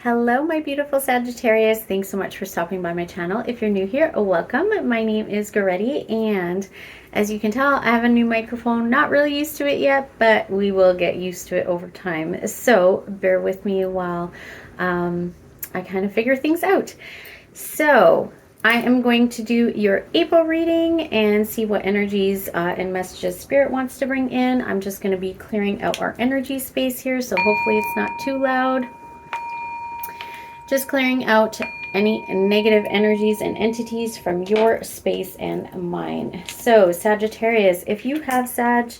Hello, my beautiful Sagittarius. Thanks so much for stopping by my channel. If you're new here, welcome. My name is Goretti, and as you can tell, I have a new microphone. Not really used to it yet, but we will get used to it over time. So bear with me while I kind of figure things out. So I am going to do your April reading and see what energies and messages Spirit wants to bring in. I'm just going to be clearing out our energy space here, so hopefully it's not too loud. Just clearing out any negative energies and entities from your space and mine. So Sagittarius, if you have Sag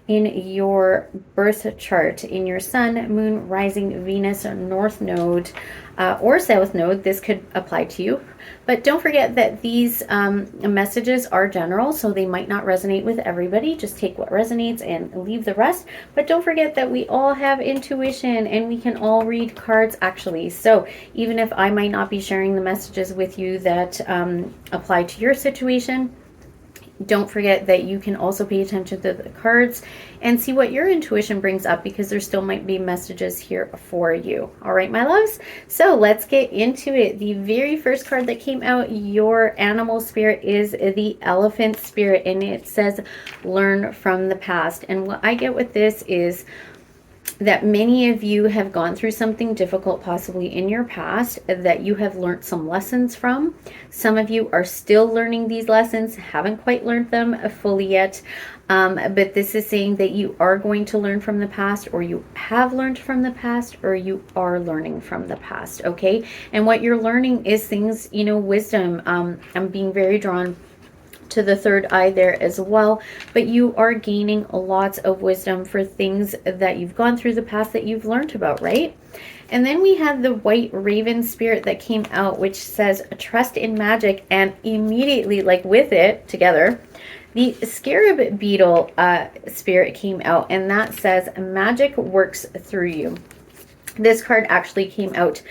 in your birth chart, in your sun, moon, rising, Venus, north node, or south node, this could apply to you. But don't forget that these messages are general, so they might not resonate with everybody. Just take what resonates and leave the rest. But don't forget that we all have intuition and we can all read cards actually. So even if I might not be sharing the messages with you that apply to your situation, don't forget that you can also pay attention to the cards and see what your intuition brings up, because there still might be messages here for you. All right, my loves. So let's get into it. The very first card that came out, your animal spirit, is the elephant spirit, and it says learn from the past. And what I get with this is that many of you have gone through something difficult possibly in your past that you have learned some lessons from. Some of you are still learning these lessons, haven't quite learned them fully yet. But this is saying that you are going to learn from the past, or you have learned from the past, or you are learning from the past, okay? And what you're learning is things, you know, wisdom. I'm being very drawn to the third eye there as well, but you are gaining lots of wisdom for things that you've gone through the past that you've learned about, right? And then we had the white raven spirit that came out, which says trust in magic, and immediately, like with it together, the scarab beetle spirit came out, and that says magic works through you. This card actually came out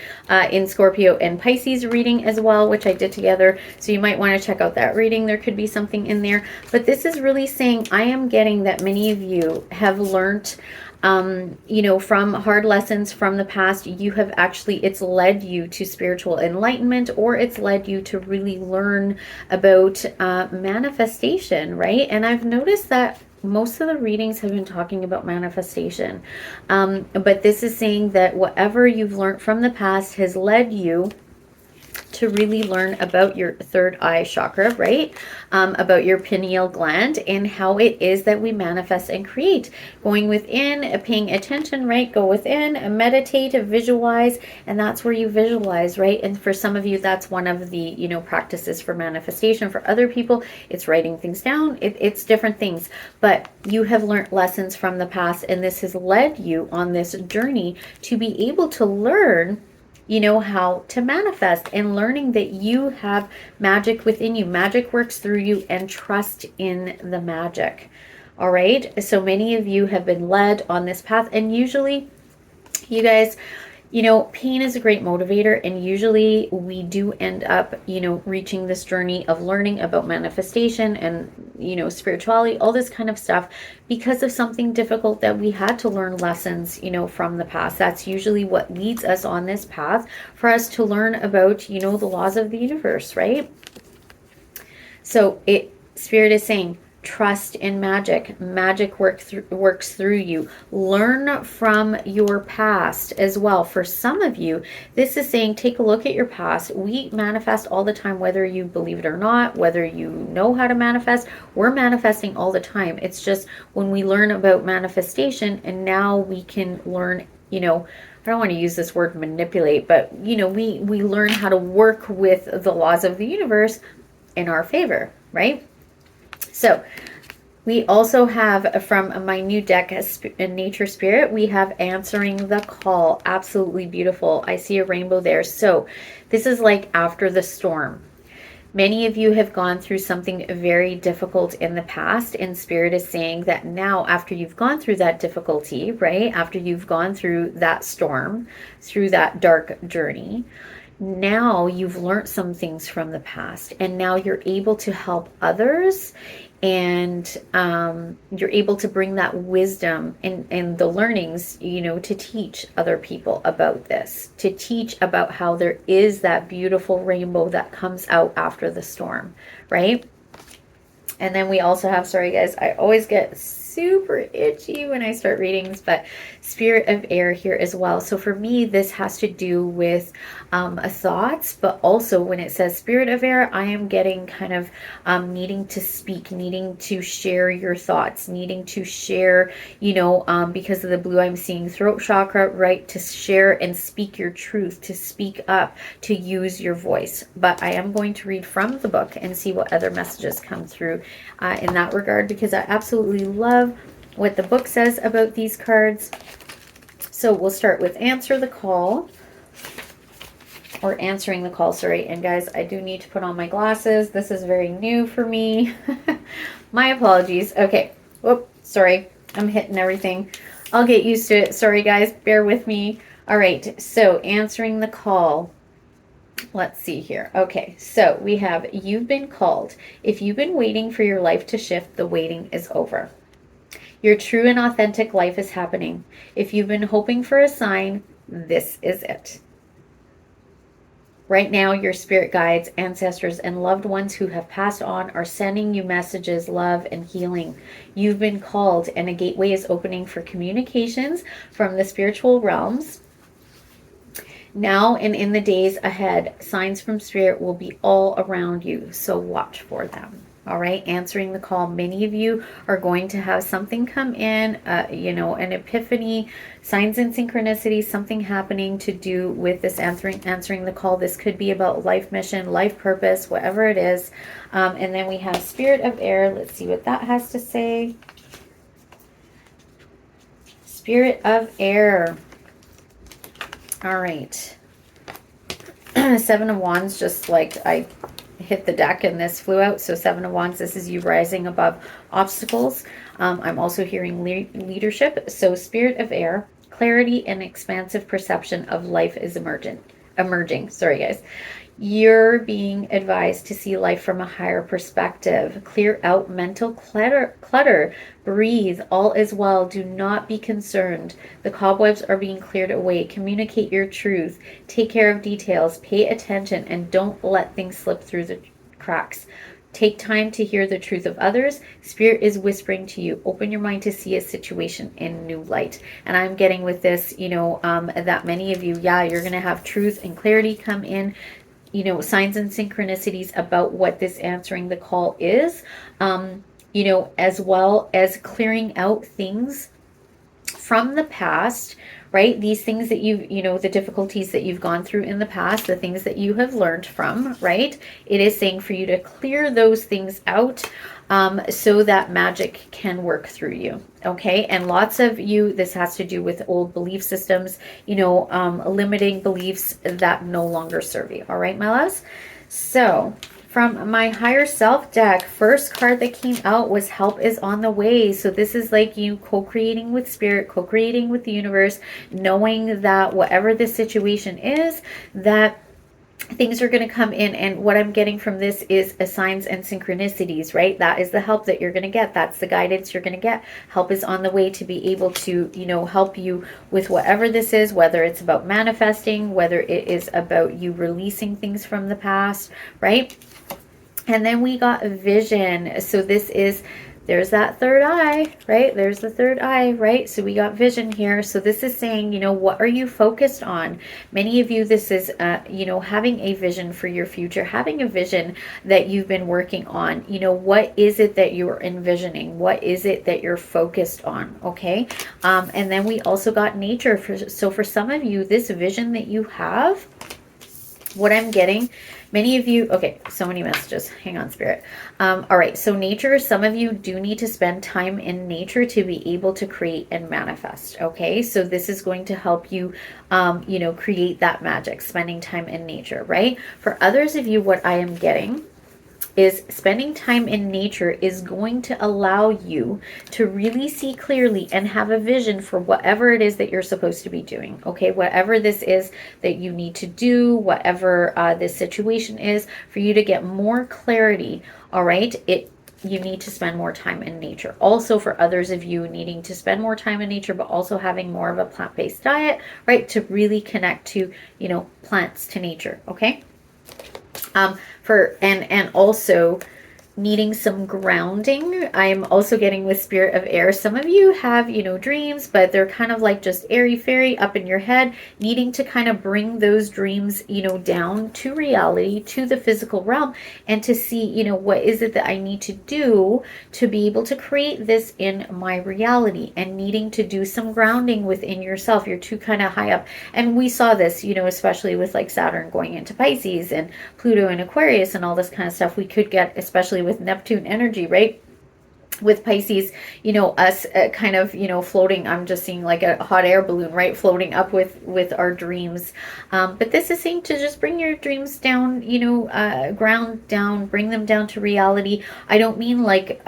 in Scorpio and Pisces reading as well, which I did together. So you might want to check out that reading. There could be something in there. But this is really saying, I am getting that many of you have learned, you know, from hard lessons from the past. You have actually, it's led you to spiritual enlightenment, or it's led you to really learn about manifestation, right? And I've noticed that most of the readings have been talking about manifestation. But this is saying that whatever you've learned from the past has led you to really learn about your third eye chakra, right? About your pineal gland and how it is that we manifest and create. Going within, paying attention, right? Go within, meditate, visualize, and that's where you visualize, right? And for some of you, that's one of the, you know, practices for manifestation. For other people, it's writing things down. It's different things, but you have learned lessons from the past, and this has led you on this journey to be able to learn, you know, how to manifest, and learning that you have magic within you. Magic works through you, and trust in the magic. All right. So many of you have been led on this path, and usually you guys, you know, pain is a great motivator, and usually we do end up, you know, reaching this journey of learning about manifestation and, you know, spirituality, all this kind of stuff, because of something difficult that we had to learn lessons, you know, from the past. That's usually what leads us on this path, for us to learn about, you know, the laws of the universe, right? So Spirit is saying, trust in magic. Magic works through you. Learn from your past as well. For some of you, this is saying, take a look at your past. We manifest all the time, whether you believe it or not, whether you know how to manifest. We're manifesting all the time. It's just when we learn about manifestation, and now we can learn, you know, I don't want to use this word manipulate, but, you know, we learn how to work with the laws of the universe in our favor, right? So we also have, from my new deck, Nature Spirit, we have Answering the Call. Absolutely beautiful. I see a rainbow there. So this is like after the storm. Many of you have gone through something very difficult in the past, and Spirit is saying that now, after you've gone through that difficulty, right? After you've gone through that storm, through that dark journey, now you've learned some things from the past, and now you're able to help others and you're able to bring that wisdom and the learnings, you know, to teach other people about this, to teach about how there is that beautiful rainbow that comes out after the storm, right? And then we also have, sorry guys, I always get super itchy when I start readings, but spirit of air here as well. So for me, this has to do with thoughts, but also when it says spirit of air, I am getting kind of needing to speak, needing to share your thoughts, needing to share, you know, because of the blue, I'm seeing throat chakra, right? To share and speak your truth, to speak up, to use your voice. But I am going to read from the book and see what other messages come through in that regard, because I absolutely love what the book says about these cards. So we'll start with answer the call, or answering the call, sorry. And guys, I do need to put on my glasses. This is very new for me. My apologies. Okay. Whoop, sorry. I'm hitting everything. I'll get used to it. Sorry guys, bear with me. All right. So answering the call. Let's see here. Okay, so we have, you've been called. If you've been waiting for your life to shift, the waiting is over. Your true and authentic life is happening. If you've been hoping for a sign, this is it. Right now, your spirit guides, ancestors, and loved ones who have passed on are sending you messages, love, and healing. You've been called, and a gateway is opening for communications from the spiritual realms. Now and in the days ahead, signs from spirit will be all around you, so watch for them. All right, answering the call. Many of you are going to have something come in, you know, an epiphany, signs and synchronicities, something happening to do with this answering the call. This could be about life mission, life purpose, whatever it is. And then we have spirit of air. Let's see what that has to say. Spirit of air. All right. Seven of Wands, just like I hit the deck and this flew out. So Seven of Wands, this is you rising above obstacles. I'm also hearing leadership. So spirit of air, clarity and expansive perception of life is emerging. Sorry, guys. You're being advised to see life from a higher perspective. Clear out mental clutter. Breathe. All is well. Do not be concerned. The cobwebs are being cleared away. Communicate your truth. Take care of details. Pay attention and don't let things slip through the cracks. Take time to hear the truth of others. Spirit is whispering to you. Open your mind to see a situation in new light. And I'm getting with this, you know, that many of you, yeah, you're going to have truth and clarity come in. You know, signs and synchronicities about what this answering the call is, you know, as well as clearing out things from the past, right? These things that you know, the difficulties that you've gone through in the past, the things that you have learned from, right? It is saying for you to clear those things out so that magic can work through you. Okay. And lots of you, this has to do with old belief systems, you know, limiting beliefs that no longer serve you. All right, my loves. So from my higher self deck, first card that came out was help is on the way. So this is like you co-creating with spirit, co-creating with the universe, knowing that whatever this situation is, that things are going to come in. And what I'm getting from this is a signs and synchronicities, right? That is the help that you're going to get. That's the guidance you're going to get. Help is on the way to be able to, you know, help you with whatever this is, whether it's about manifesting, whether it is about you releasing things from the past, right? And then we got vision. So this is, there's that third eye, right? There's the third eye, right? So we got vision here. So this is saying, you know, what are you focused on? Many of you, this is, you know, having a vision for your future, having a vision that you've been working on. You know, what is it that you're envisioning? What is it that you're focused on? Okay. And then we also got nature. So for some of you, this vision that you have, what I'm getting, many of you, okay, so many messages. Hang on, spirit. All right, so nature, some of you do need to spend time in nature to be able to create and manifest, okay? So this is going to help you, you know, create that magic, spending time in nature, right? For others of you, what I am getting is spending time in nature is going to allow you to really see clearly and have a vision for whatever it is that you're supposed to be doing. Okay, whatever this is that you need to do, whatever this situation is, for you to get more clarity. All right, you need to spend more time in nature. Also, for others of you needing to spend more time in nature, but also having more of a plant-based diet, right? To really connect to, you know, plants, to nature, okay? And also needing some grounding. I'm also getting with spirit of air. Some of you have, you know, dreams, but they're kind of like just airy fairy up in your head, needing to kind of bring those dreams, you know, down to reality, to the physical realm, and to see, you know, what is it that I need to do to be able to create this in my reality, and needing to do some grounding within yourself. You're too kind of high up. And we saw this, you know, especially with like Saturn going into Pisces and Pluto and Aquarius and all this kind of stuff. We could get, especially with Neptune energy, right? With Pisces, you know, us kind of, you know, floating. I'm just seeing like a hot air balloon, right? Floating up with our dreams. But this is saying to just bring your dreams down, you know, ground down, bring them down to reality. I don't mean like,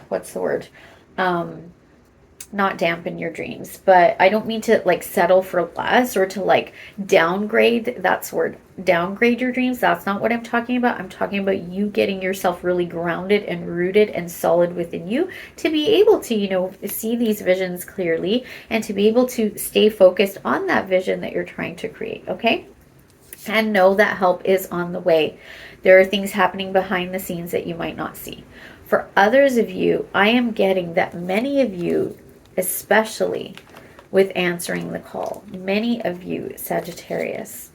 what's the word? Not dampen your dreams, but I don't mean to like settle for less or to like downgrade. That's word, downgrade your dreams. That's not what I'm talking about. I'm talking about you getting yourself really grounded and rooted and solid within you to be able to, you know, see these visions clearly and to be able to stay focused on that vision that you're trying to create. Okay. And know that help is on the way. There are things happening behind the scenes that you might not see. For others of you, I am getting that many of you, especially with answering the call, many of you, Sagittarius,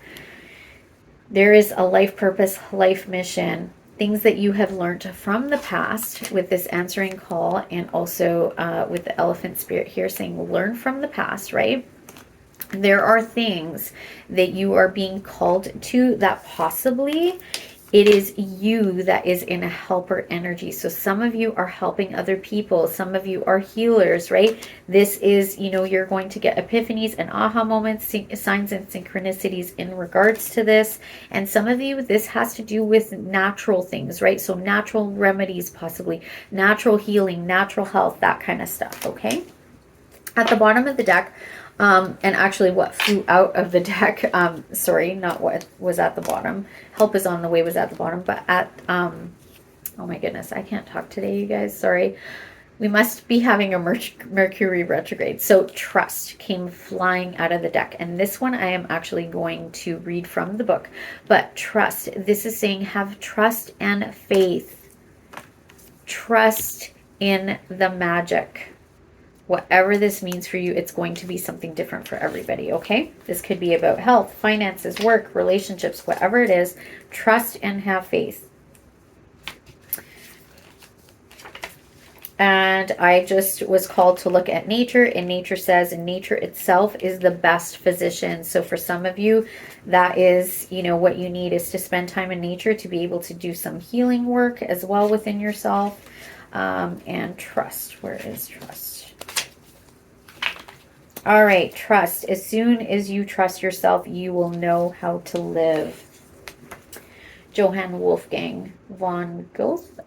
there is a life purpose, life mission, things that you have learned from the past with this answering call, and also with the elephant spirit here saying learn from the past, right? There are things that you are being called to that possibly it is you that is in a helper energy. So some of you are helping other people. Some of you are healers, right? This is, you know, you're going to get epiphanies and aha moments, signs and synchronicities in regards to this. And some of you, this has to do with natural things, right? So natural remedies, possibly natural healing, natural health, that kind of stuff, okay? At the bottom of the deck, and actually what flew out of the deck, sorry, not what was at the bottom. Help is on the way was at the bottom, but at, oh my goodness, I can't talk today, you guys, sorry. We must be having a Mercury retrograde. So trust came flying out of the deck. And this one I am actually going to read from the book. But trust, this is saying have trust and faith. Trust in the magic. Whatever this means for you, it's going to be something different for everybody, okay? This could be about health, finances, work, relationships, whatever it is. Trust and have faith. And I just was called to look at nature, and nature says, and nature itself is the best physician. So for some of you, that is, you know, what you need is to spend time in nature to be able to do some healing work as well within yourself. And trust. Where is trust? All right, trust. As soon as you trust yourself, you will know how to live. Johann Wolfgang von Goethe.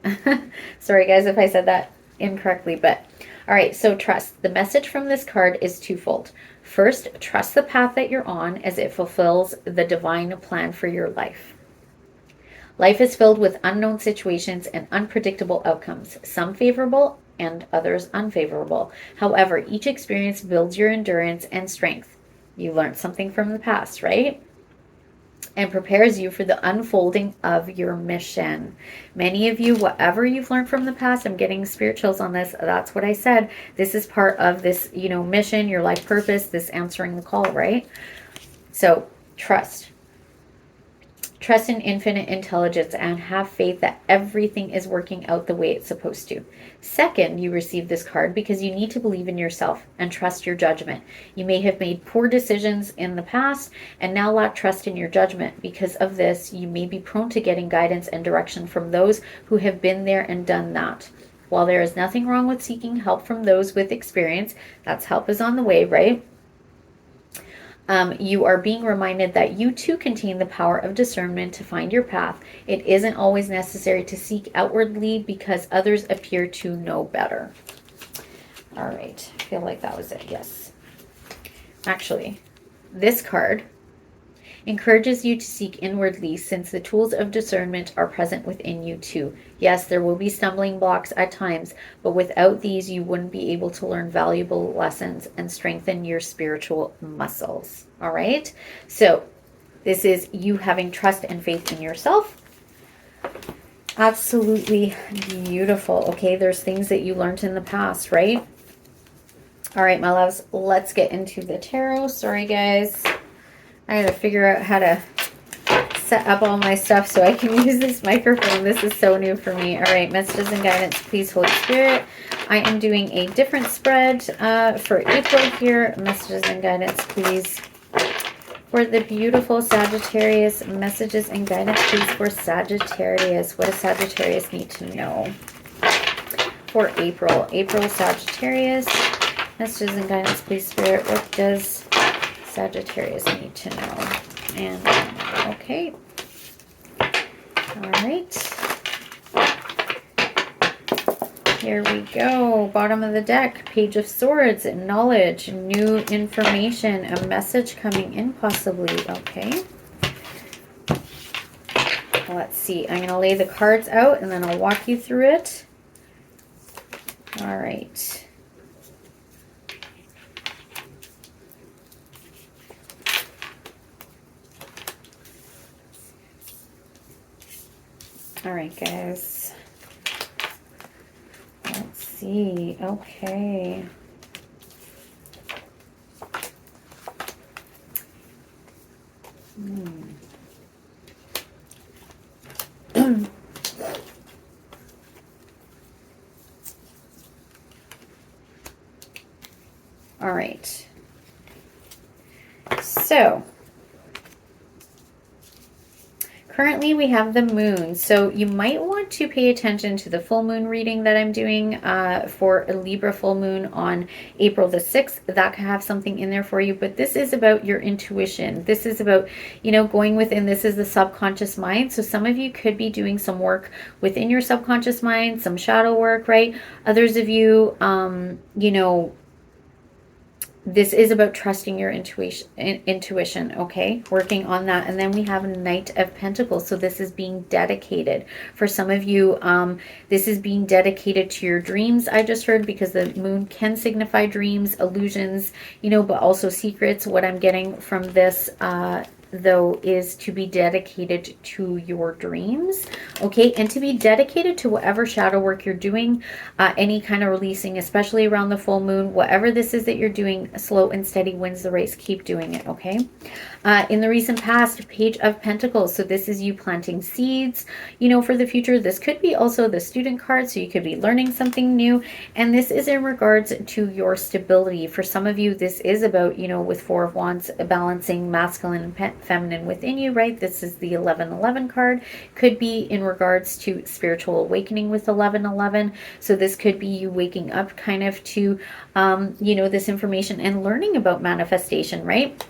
Sorry, guys, if I said that incorrectly, but all right, so trust. The message from this card is twofold. First, trust the path that you're on as it fulfills the divine plan for your life. Life is filled with unknown situations and unpredictable outcomes, some favorable and others unfavorable. However, each experience builds your endurance and strength. You learned something from the past, right? And prepares you for the unfolding of your mission. Many of you, whatever you've learned from the past, I'm getting spirit chills on this. That's what I said. This is part of this, you know, mission, your life purpose, this answering the call, right? So trust. Trust in infinite intelligence and have faith that everything is working out the way it's supposed to. Second, you receive this card because you need to believe in yourself and trust your judgment. You may have made poor decisions in the past and now lack trust in your judgment. Because of this, you may be prone to getting guidance and direction from those who have been there and done that. While there is nothing wrong with seeking help from those with experience, that's help is on the way, right? You are being reminded that you too contain the power of discernment to find your path. It isn't always necessary to seek outwardly because others appear to know better. All right, I feel like that was it. Yes. Actually, this card encourages you to seek inwardly since the tools of discernment are present within you too. Yes, there will be stumbling blocks at times, but without these, you wouldn't be able to learn valuable lessons and strengthen your spiritual muscles. All right. So this is you having trust and faith in yourself. Absolutely beautiful. Okay. There's things that you learned in the past, right? All right, my loves, let's get into the tarot. Sorry, guys. I gotta figure out how to set up all my stuff so I can use this microphone. This is so new for me. All right, messages and guidance, please, Holy Spirit. I am doing a different spread for April here. Messages and guidance, please. For the beautiful Sagittarius, messages and guidance, please, for Sagittarius. What does Sagittarius need to know? For April. April, Sagittarius. Messages and guidance, please, Spirit. What does Sagittarius need to know? And, okay. All right. Here we go. Bottom of the deck. Page of Swords. Knowledge. New information. A message coming in, possibly. Okay. Let's see. I'm going to lay the cards out, and then I'll walk you through it. All right. All right, guys. Let's see. Okay. All right. So currently we have the moon, so you might want to pay attention to the full moon reading that I'm doing for a Libra full moon on April the 6th. That could have something in there for you, but this is about your intuition. This is about, you know, going within. This is the subconscious mind. So some of you could be doing some work within your subconscious mind, some shadow work, right? Others of you, you know, this is about trusting your intuition, okay? Working on that. And then we have a Knight of Pentacles. So this is being dedicated. For some of you, this is being dedicated to your dreams, I just heard, because the moon can signify dreams, illusions, you know, but also secrets. What I'm getting from this, though, is to be dedicated to your dreams, okay? And to be dedicated to whatever shadow work you're doing, any kind of releasing, especially around the full moon. Whatever this is that you're doing, slow and steady wins the race. Keep doing it, okay? In the recent past, Page of Pentacles. So this is you planting seeds, you know, for the future. This could be also the student card, so you could be learning something new. And this is in regards to your stability. For some of you, this is about, you know, with Four of Wands, balancing masculine and feminine within you, right? This is the 1111 card. Could be in regards to spiritual awakening with 1111. So this could be you waking up kind of to, you know, this information and learning about manifestation, right?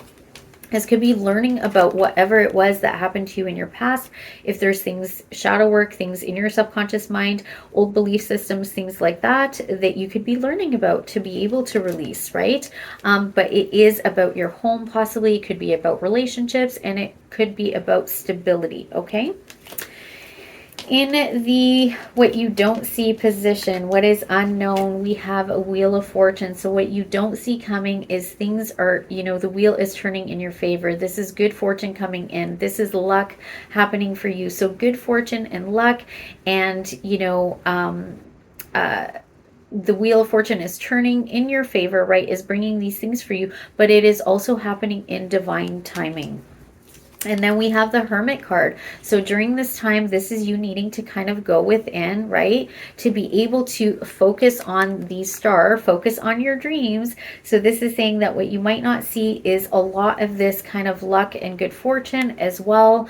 This could be learning about whatever it was that happened to you in your past. If there's things, shadow work, things in your subconscious mind, old belief systems, things like that, that you could be learning about to be able to release, right? But it is about your home, possibly. It could be about relationships, and it could be about stability, okay? In the what you don't see position, what is unknown, we have a Wheel of Fortune. So what you don't see coming is things are, you know, the wheel is turning in your favor. This is good fortune coming in. This is luck happening for you. So good fortune and luck, and, you know, the Wheel of Fortune is turning in your favor, right? Is bringing these things for you, but it is also happening in divine timing. And then we have the Hermit card. So during this time, this is you needing to kind of go within, right? To be able to focus on the star, focus on your dreams. So this is saying that what you might not see is a lot of this kind of luck and good fortune as well.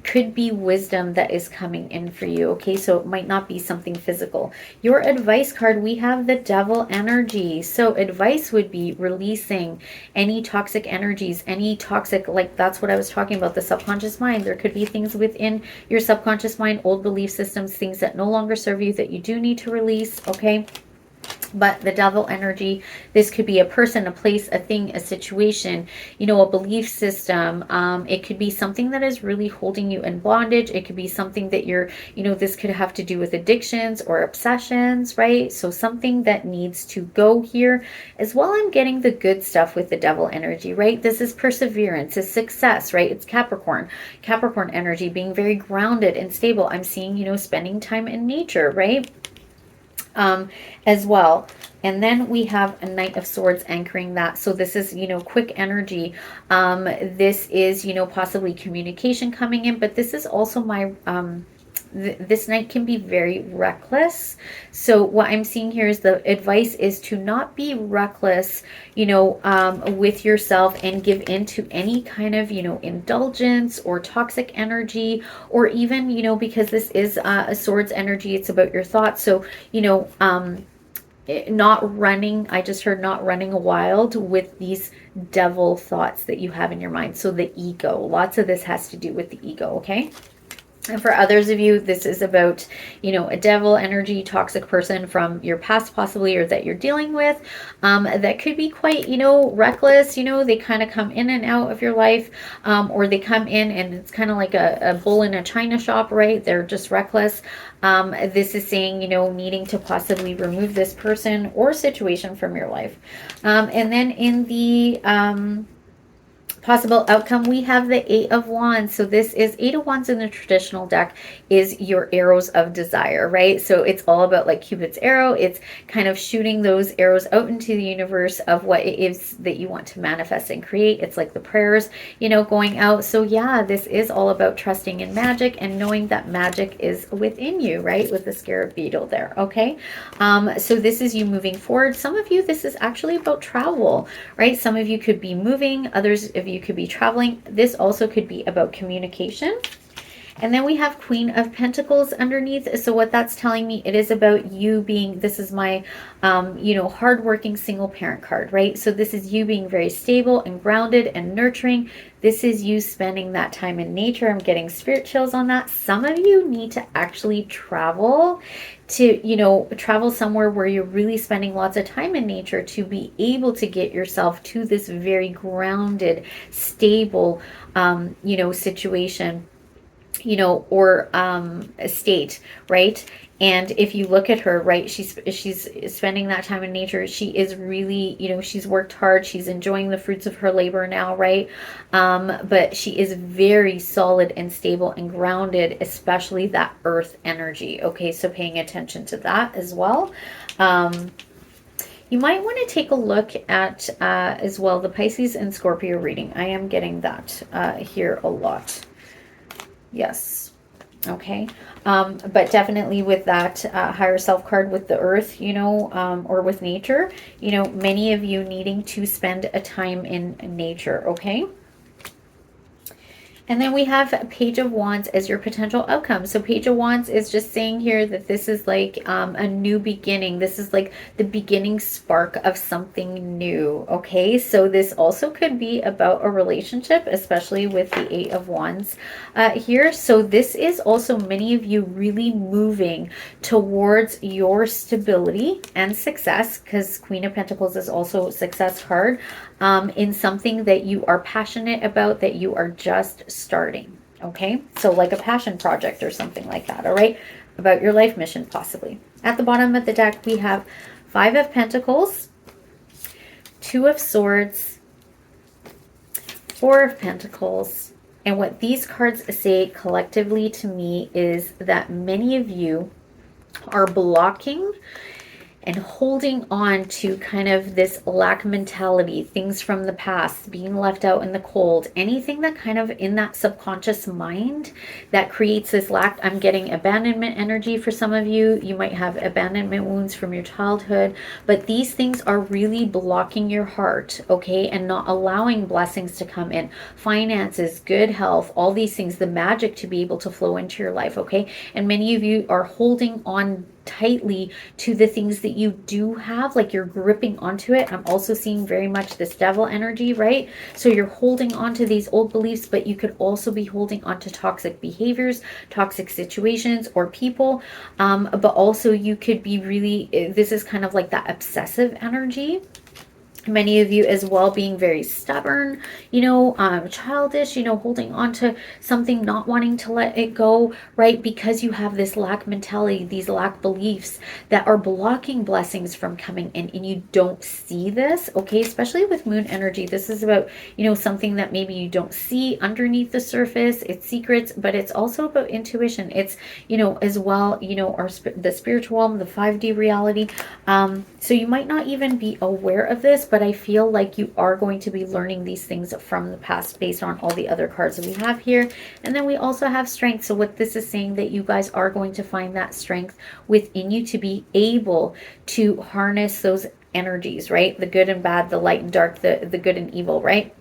Could be wisdom that is coming in for you, okay? So it might not be something physical. Your advice card, we have the Devil energy. So advice would be releasing any toxic energies, any toxic, like that's what I was talking about, the subconscious mind. There could be things within your subconscious mind, old belief systems, things that no longer serve you that you do need to release, okay? But the devil energy, this could be a person, a place, a thing, a situation, you know, a belief system. It could be something that is really holding you in bondage. It could be something that you're, you know, this could have to do with addictions or obsessions, right? So something that needs to go here. As well, I'm getting the good stuff with the devil energy, right? This is perseverance, is success, right? It's Capricorn. Capricorn energy, being very grounded and stable. I'm seeing, you know, spending time in nature, right? As well. And then we have a Knight of Swords anchoring that. So this is, you know, quick energy. This is, you know, possibly communication coming in, but this is also my, this Knight can be very reckless. So what I'm seeing here is the advice is to not be reckless, you know, with yourself and give in to any kind of, you know, indulgence or toxic energy, or even, you know, because this is a Swords energy, it's about your thoughts. So, you know, not running, I just heard not running wild with these devil thoughts that you have in your mind. So the ego, lots of this has to do with the ego, okay? And for others of you, this is about, you know, a devil energy, toxic person from your past possibly, or that you're dealing with, that could be quite, you know, reckless. You know, they kind of come in and out of your life, or they come in and it's kind of like a bull in a china shop, right? They're just reckless. This is saying, you know, needing to possibly remove this person or situation from your life. And then in the possible outcome, we have the Eight of Wands. So this is Eight of Wands in the traditional deck is your arrows of desire, right? So it's all about like Cupid's arrow. It's kind of shooting those arrows out into the universe of what it is that you want to manifest and create. It's like the prayers, you know, going out. So yeah, this is all about trusting in magic and knowing that magic is within you, right? With the scarab beetle there, okay? So this is you moving forward. Some of you, this is actually about travel, right? Some of you could be moving, others of you could be traveling. This also could be about communication. And then we have Queen of Pentacles underneath. So what that's telling me, it is about you being, this is my, you know, hardworking single parent card, right? So this is you being very stable and grounded and nurturing. This is you spending that time in nature. I'm getting spirit chills on that. Some of you need to actually travel to, you know, travel somewhere where you're really spending lots of time in nature to be able to get yourself to this very grounded, stable, you know, situation, you know, or a state, right? And if you look at her, right, she's spending that time in nature. She is really, you know, she's worked hard. She's enjoying the fruits of her labor now, right? But she is very solid and stable and grounded, especially that earth energy. Okay, so paying attention to that as well. You might want to take a look at as well the Pisces and Scorpio reading. I am getting that here a lot. Yes. Okay. But definitely with that higher self card with the earth, you know, or with nature, you know, many of you needing to spend a time in nature. Okay. And then we have Page of Wands as your potential outcome. So Page of Wands is just saying here that this is like a new beginning. This is like the beginning spark of something new. Okay, so this also could be about a relationship, especially with the Eight of Wands here. So this is also many of you really moving towards your stability and success, because Queen of Pentacles is also a success card, in something that you are passionate about, that you are just starting. Okay, so like a passion project or something like that. All right, about your life mission possibly. At the bottom of the deck we have Five of Pentacles, Two of Swords, Four of Pentacles, and what these cards say collectively to me is that many of you are blocking and holding on to kind of this lack mentality, things from the past, being left out in the cold, anything that kind of in that subconscious mind that creates this lack. I'm getting abandonment energy for some of you. You might have abandonment wounds from your childhood, but these things are really blocking your heart, okay, and not allowing blessings to come in. Finances, good health, all these things, the magic to be able to flow into your life, okay? And many of you are holding on tightly to the things that you do have, like you're gripping onto it. I'm also seeing very much this devil energy, right? So you're holding on to these old beliefs, but you could also be holding on to toxic behaviors, toxic situations or people. But also you could be really, this is kind of like that obsessive energy. Many of you as well being very stubborn, childish, holding on to something, not wanting to let it go, right? Because you have this lack mentality, these lack beliefs that are blocking blessings from coming in, and you don't see this, okay? Especially with moon energy, this is about, something that maybe you don't see underneath the surface. It's secrets, but it's also about intuition. It's, as well, the spiritual realm, the 5D reality. So you might not even be aware of this, but I feel like you are going to be learning these things from the past based on all the other cards that we have here. And then we also have strength. So what this is saying, that you guys are going to find that strength within you to be able to harness those energies, right? The good and bad, the light and dark, the good and evil, right?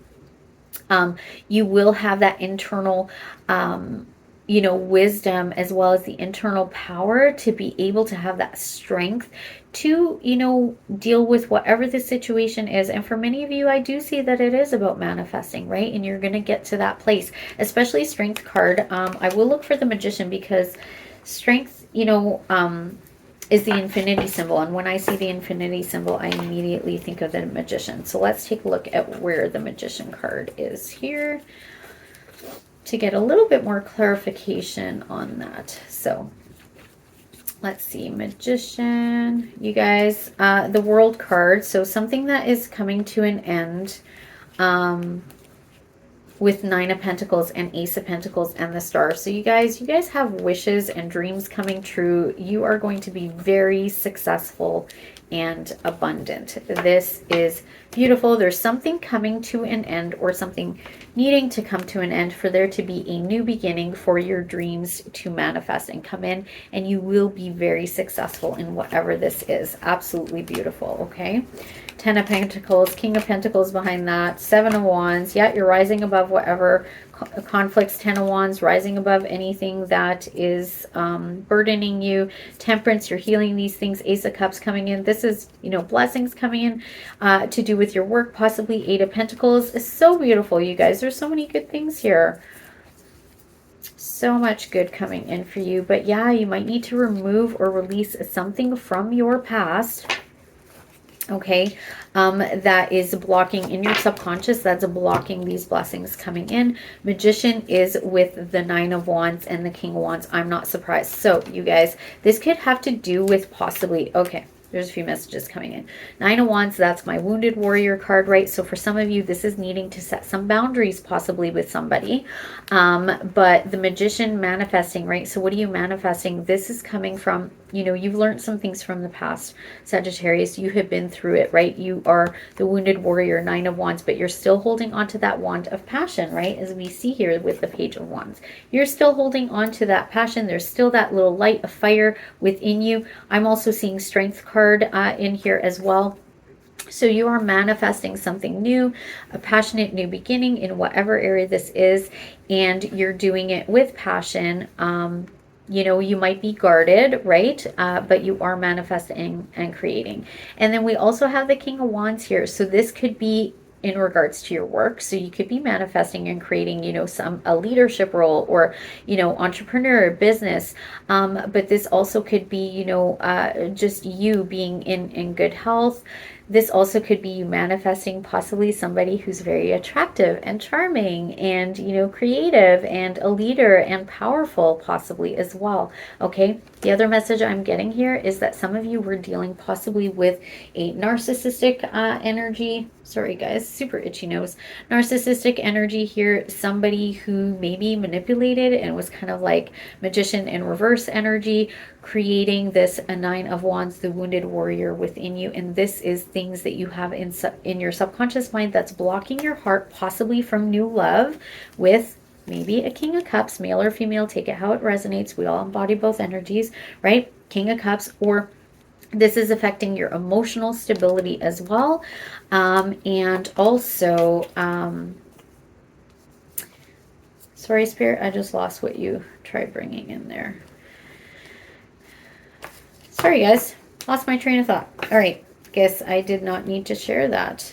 You will have that internal wisdom, as well as the internal power to be able to have that strength to, deal with whatever the situation is. And for many of you, I do see that it is about manifesting, right? And you're going to get to that place, especially strength card. I will look for the Magician, because strength, is the infinity symbol. And when I see the infinity symbol, I immediately think of the Magician. So let's take a look at where the Magician card is here to get a little bit more clarification on that. So let's see, Magician, you guys, the World card. So something that is coming to an end, with 9 of Pentacles and Ace of Pentacles and the Star. So you guys have wishes and dreams coming true. You are going to be very successful and abundant. This is beautiful. There's something coming to an end, or something needing to come to an end, for there to be a new beginning for your dreams to manifest and come in, and you will be very successful in whatever this is. Absolutely beautiful. Okay, 10 of Pentacles, King of Pentacles behind that, 7 of Wands. Yeah, you're rising above whatever conflicts. 10 of Wands, rising above anything that is burdening you. Temperance, you're healing these things. Ace of Cups coming in. This is, blessings coming in to do with your work, possibly. 8 of Pentacles is so beautiful, you guys. There's so many good things here. So much good coming in for you. But yeah, you might need to remove or release something from your past, okay, that is blocking in your subconscious, that's blocking these blessings coming in. Magician is with the 9 of Wands and the King of Wands. I'm not surprised. So you guys, this could have to do with possibly, okay, there's a few messages coming in. 9 of Wands, that's my Wounded Warrior card, right? So for some of you, this is needing to set some boundaries possibly with somebody. But the Magician, manifesting, right? So what are you manifesting? This is coming from, you've learned some things from the past, Sagittarius. You have been through it, right? You are the Wounded Warrior, 9 of Wands, but you're still holding on to that wand of passion, right? As we see here with the Page of Wands. You're still holding on to that passion. There's still that little light of fire within you. I'm also seeing Strength card in here as well. So you are manifesting something new, a passionate new beginning in whatever area this is, and you're doing it with passion. You might be guarded, right? But you are manifesting and creating. And then we also have the King of Wands here. So this could be in regards to your work. So you could be manifesting and creating, a leadership role, or, entrepreneur, business. But this also could be, just you being in good health. This also could be you manifesting possibly somebody who's very attractive and charming and, creative and a leader and powerful possibly as well. Okay. The other message I'm getting here is that some of you were dealing possibly with a narcissistic energy. Sorry guys, super itchy nose. Narcissistic energy here. Somebody who maybe manipulated and was kind of like Magician in reverse energy, creating this a 9 of Wands, the Wounded Warrior within you. And this is things that you have in your subconscious mind that's blocking your heart possibly from new love, with maybe a King of Cups, male or female, take it how it resonates. We all embody both energies, right? King of Cups, or this is affecting your emotional stability as well. And also, sorry, Spirit, I just lost what you tried bringing in there. Sorry, guys. Lost my train of thought. All right. Guess I did not need to share that.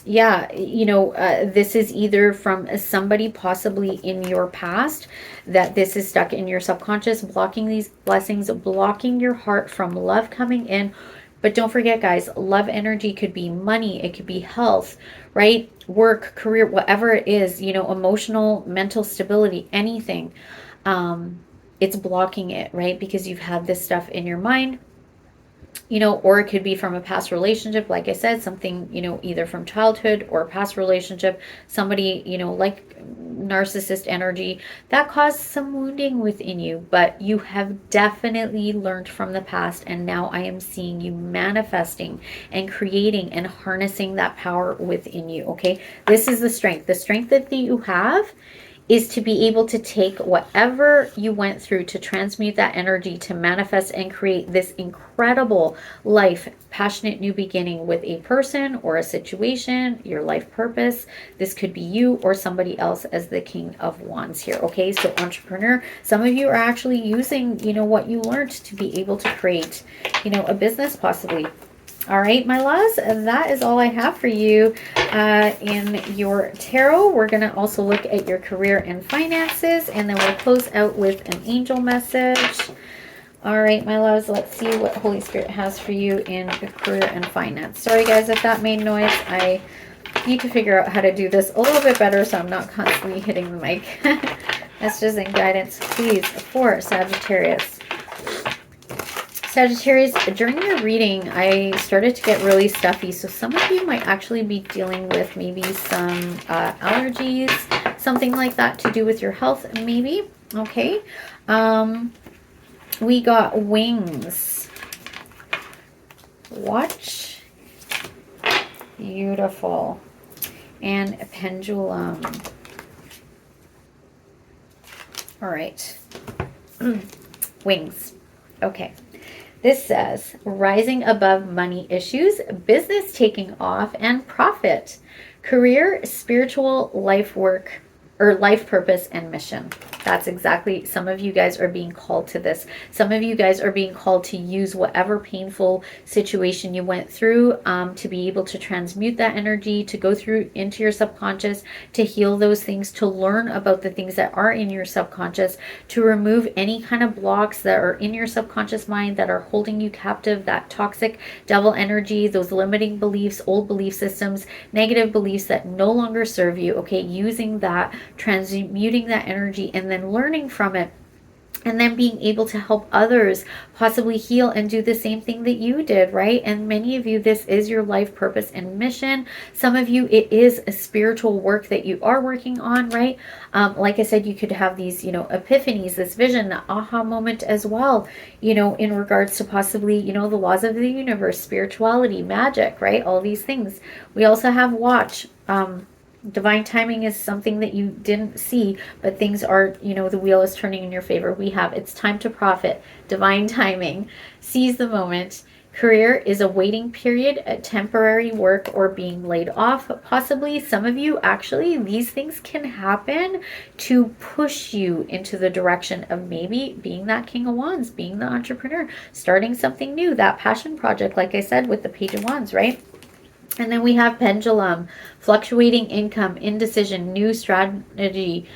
Yeah, you know, this is either from somebody possibly in your past, that this is stuck in your subconscious, blocking these blessings, blocking your heart from love coming in. But don't forget, guys, love energy could be money, it could be health, right? Work, career, whatever it is, you know, emotional, mental stability, anything. It's blocking it, right? Because you've had this stuff in your mind, you know, or it could be from a past relationship. Like I said, something, you know, either from childhood or a past relationship, somebody, you know, like narcissist energy that caused some wounding within you, but you have definitely learned from the past. And now I am seeing you manifesting and creating and harnessing that power within you. Okay. This is the strength that you have, is to be able to take whatever you went through to transmute that energy to manifest and create this incredible life, passionate new beginning with a person or a situation, your life purpose. This could be you or somebody else as the King of Wands here. Okay, so entrepreneur, some of you are actually using, you know, what you learned to be able to create, you know, a business possibly. All right, my loves, that is all I have for you in your tarot. We're going to also look at your career and finances, and then we'll close out with an angel message. All right, my loves, let's see what Holy Spirit has for you in career and finance. Sorry, guys, if that made noise. I need to figure out how to do this a little bit better so I'm not constantly hitting the mic. Messages and guidance, please, for Sagittarius. Sagittarius, during your reading, I started to get really stuffy. So some of you might actually be dealing with maybe some allergies, something like that to do with your health, maybe. Okay. We got wings. Watch. Beautiful. And a pendulum. All right. Wings. Okay. This says, rising above money issues, business taking off, and profit, career, spiritual, life work, or life purpose and mission. That's exactly, some of you guys are being called to this. Some of you guys are being called to use whatever painful situation you went through to be able to transmute that energy, to go through into your subconscious, to heal those things, to learn about the things that are in your subconscious, to remove any kind of blocks that are in your subconscious mind that are holding you captive, that toxic devil energy, those limiting beliefs, old belief systems, negative beliefs that no longer serve you. Okay, using that, transmuting that energy, and then learning from it, and then being able to help others possibly heal and do the same thing that you did, right? And many of you, this is your life purpose and mission. Some of you, it is a spiritual work that you are working on, right? Like I said, you could have these, you know, epiphanies, this vision, the aha moment as well, you know, in regards to possibly, you know, the laws of the universe, spirituality, magic, right? All these things. We also have watch. Divine timing is something that you didn't see, but things are, you know, the wheel is turning in your favor. We have, it's time to profit, divine timing, seize the moment. Career is a waiting period, a temporary work, or being laid off. Possibly some of you, actually, these things can happen to push you into the direction of maybe being that King of Wands, being the entrepreneur, starting something new, that passion project, like I said, with the Page of Wands, right? And then we have pendulum, fluctuating income, indecision, new strategy,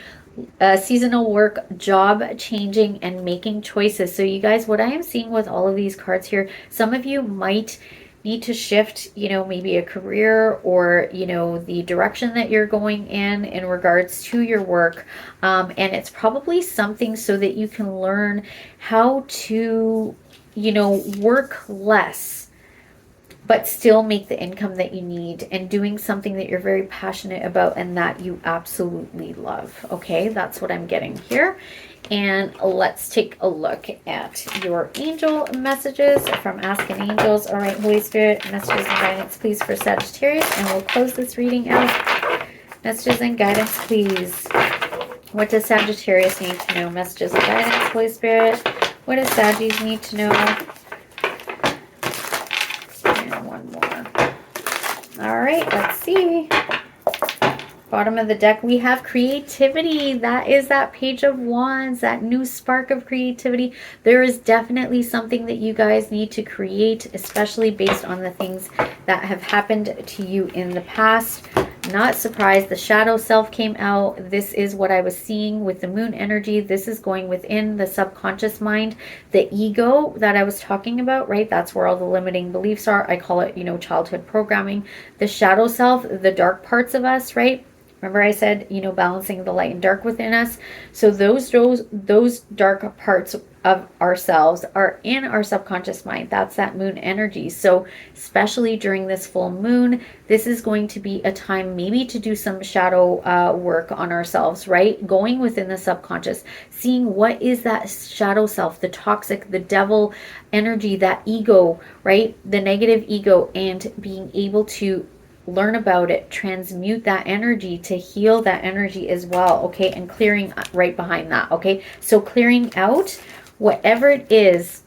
seasonal work, job changing, and making choices. So you guys, what I am seeing with all of these cards here, some of you might need to shift, you know, maybe a career or, you know, the direction that you're going in regards to your work. And it's probably something so that you can learn how to, you know, work less, but still make the income that you need, and doing something that you're very passionate about and that you absolutely love. Okay, that's what I'm getting here. And let's take a look at your angel messages from Asking Angels. All right, Holy Spirit, messages and guidance, please, for Sagittarius. And we'll close this reading out. Messages and guidance, please. What does Sagittarius need to know? Messages and guidance, Holy Spirit. What does Sagittarius need to know? One more. All right, let's see. bottom of the deck, we have creativity. That is that Page of Wands, that new spark of creativity. There is definitely something that you guys need to create, especially based on the things that have happened to you in the past. Not surprised. The shadow self came out. This is what I was seeing with the moon energy. This is going within the subconscious mind, the ego that I was talking about, right? That's where all the limiting beliefs are. I call it, you know, childhood programming. The shadow self, the dark parts of us, right? Remember I said, you know, balancing the light and dark within us. So those dark parts of ourselves are in our subconscious mind. That's that moon energy. So especially during this full moon, this is going to be a time maybe to do some shadow work on ourselves, right? Going within the subconscious, seeing what is that shadow self, the toxic, the devil energy, that ego, right? The negative ego, and being able to learn about it, transmute that energy to heal that energy as well, okay? And clearing right behind that, okay? So clearing out whatever it is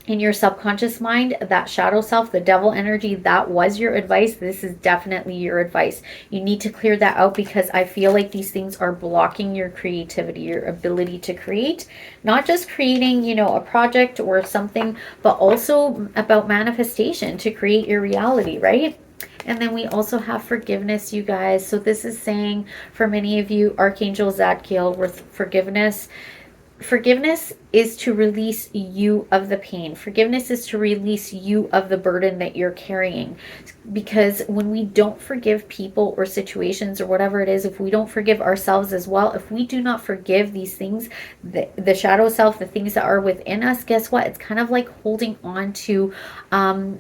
in your subconscious mind, that shadow self, the devil energy, that was your advice. This is definitely your advice. You need to clear that out, because I feel like these things are blocking your creativity, your ability to create, not just creating, you know, a project or something, but also about manifestation, to create your reality, right? And then we also have forgiveness, you guys. So this is saying for many of you, Archangel Zadkiel, with forgiveness. Forgiveness is to release you of the pain. Forgiveness is to release you of the burden that you're carrying. Because when we don't forgive people or situations or whatever it is, if we don't forgive ourselves as well, if we do not forgive these things, the shadow self, the things that are within us, guess what? It's kind of like holding on to,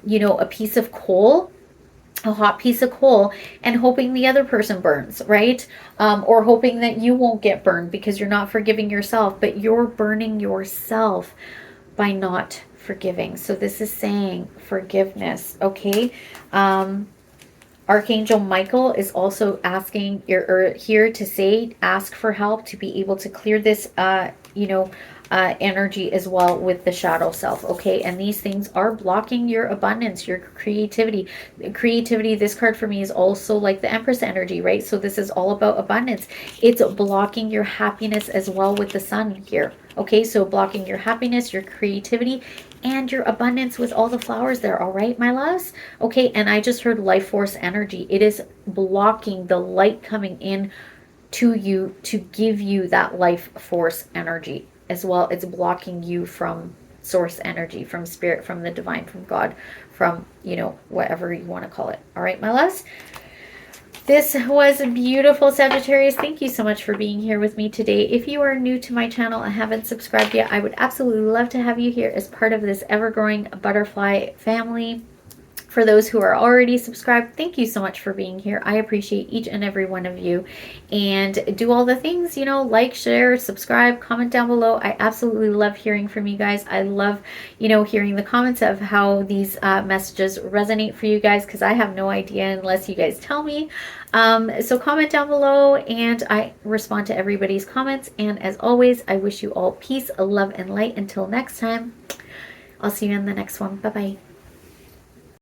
you know, a piece of coal, a hot piece of coal, and hoping the other person burns, right? Or hoping that you won't get burned because you're not forgiving yourself, but you're burning yourself by not forgiving. So this is saying forgiveness, okay? Archangel Michael is also asking, or here to say, ask for help to be able to clear this, you know, energy as well with the shadow self, okay? And these things are blocking your abundance, your creativity. Creativity, this card for me is also like the Empress energy, right? So this is all about abundance. It's blocking your happiness as well with the sun here, okay? So blocking your happiness, your creativity, and your abundance with all the flowers there, all right, my loves? Okay, and I just heard life force energy. It is blocking the light coming in to you to give you that life force energy as well. It's blocking you from source energy, from spirit, from the divine, from God, from, you know, whatever you want to call it. All right, my loves? This was beautiful, Sagittarius. Thank you so much for being here with me today. If you are new to my channel and haven't subscribed yet, I would absolutely love to have you here as part of this ever-growing butterfly family. For those who are already subscribed, thank you so much for being here. I appreciate each and every one of you. And do all the things, you know, like, share, subscribe, comment down below. I absolutely love hearing from you guys. I love, you know, hearing the comments of how these messages resonate for you guys, because I have no idea unless you guys tell me. So comment down below, and I respond to everybody's comments. And as always, I wish you all peace, love, and light. Until next time, I'll see you in the next one. Bye-bye.